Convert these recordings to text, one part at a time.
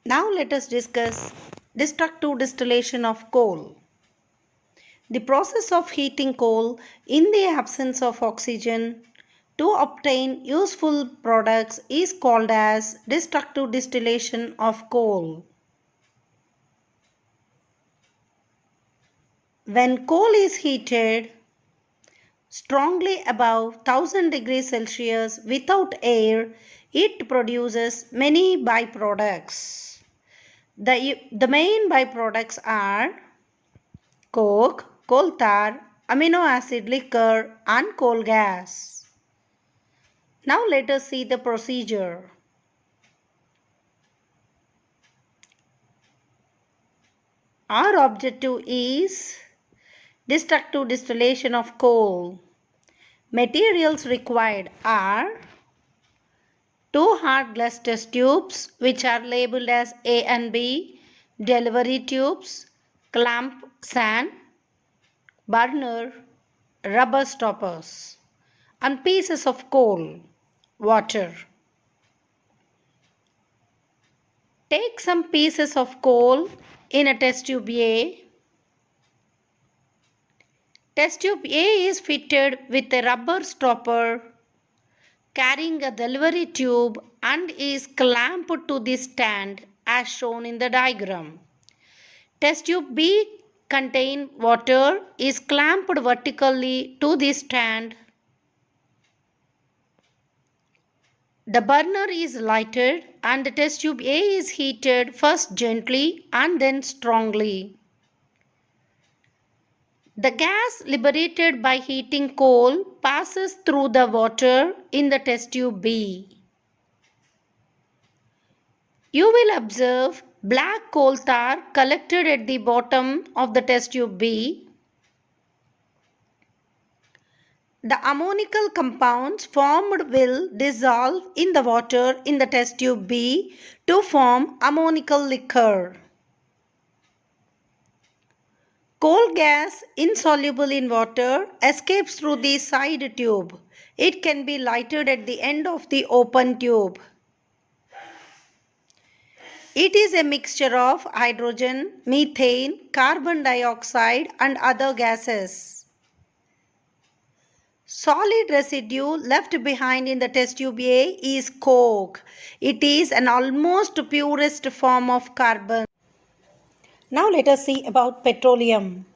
Now let us discuss destructive distillation of coal. The process of heating coal in the absence of oxygen to obtain useful products is called as destructive distillation of coal. When coal is heated strongly above 1000 degrees Celsius without air, it produces many byproducts. The main byproducts are coke, coal tar, amino acid liquor and coal gas. Now let us see the procedure. Our objective is destructive distillation of coal. Materials required are 2 hard glass test tubes which are labeled as A and B, delivery tubes, clamp sand, burner, rubber stoppers, and pieces of coal, water. Take some pieces of coal in a test tube A. Test tube A is fitted with a rubber stopper carrying a delivery tube and is clamped to the stand as shown in the diagram. Test tube B contain water is clamped vertically to the stand. The burner is lighted and the test tube A is heated first gently and then strongly. The gas liberated by heating coal passes through the water in the test tube B. You will observe black coal tar collected at the bottom of the test tube B. The ammonical compounds formed will dissolve in the water in the test tube B to form ammonical liquor. Coal gas insoluble in water escapes through the side tube. It can be lighted at the end of the open tube. It is a mixture of hydrogen, methane, carbon dioxide and other gases. Solid residue left behind in the test tube A is coke. It is an almost purest form of carbon. Now let us see about petroleum.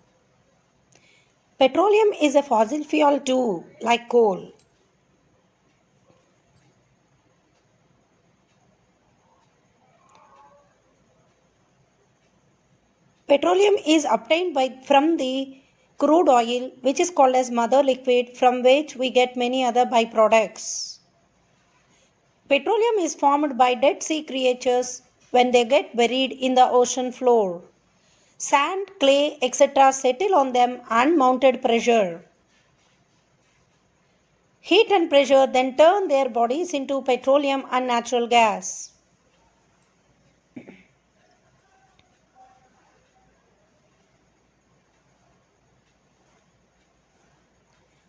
Petroleum is a fossil fuel too, like coal. Petroleum is obtained from the crude oil, which is called as mother liquid, from which we get many other byproducts. Petroleum is formed by dead sea creatures when they get buried in the ocean floor. Sand, clay, etc. settle on them and mounted pressure. Heat and pressure then turn their bodies into petroleum and natural gas.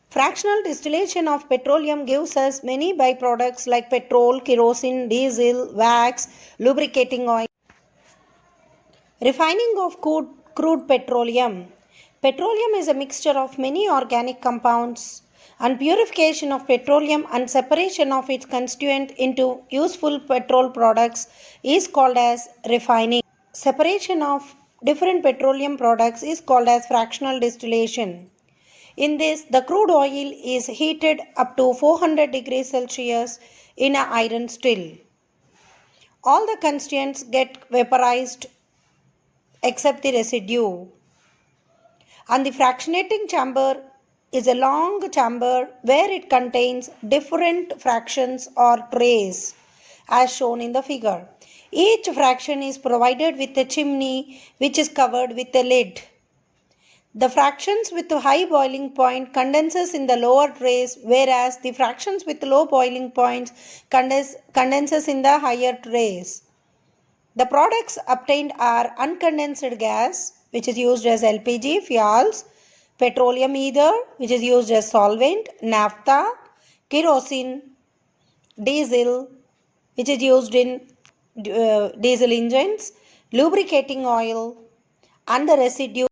Fractional distillation of petroleum gives us many byproducts like petrol, kerosene, diesel, wax, lubricating oil. Refining of crude petroleum. Petroleum is a mixture of many organic compounds, and purification of petroleum and separation of its constituent into useful petrol products is called as refining. Separation of different petroleum products is called as fractional distillation. In this, the crude oil is heated up to 400 degrees Celsius in an iron still. All the constituents get vaporized except the residue. And the fractionating chamber is a long chamber where it contains different fractions or trays as shown in the figure. Each fraction is provided with a chimney which is covered with a lid. The fractions with a high boiling point condenses in the lower trays, whereas the fractions with low boiling points condenses in the higher trays. The products obtained are uncondensed gas, which is used as LPG, fuels, petroleum ether, which is used as solvent, naphtha, kerosene, diesel, which is used in diesel engines, lubricating oil, and the residue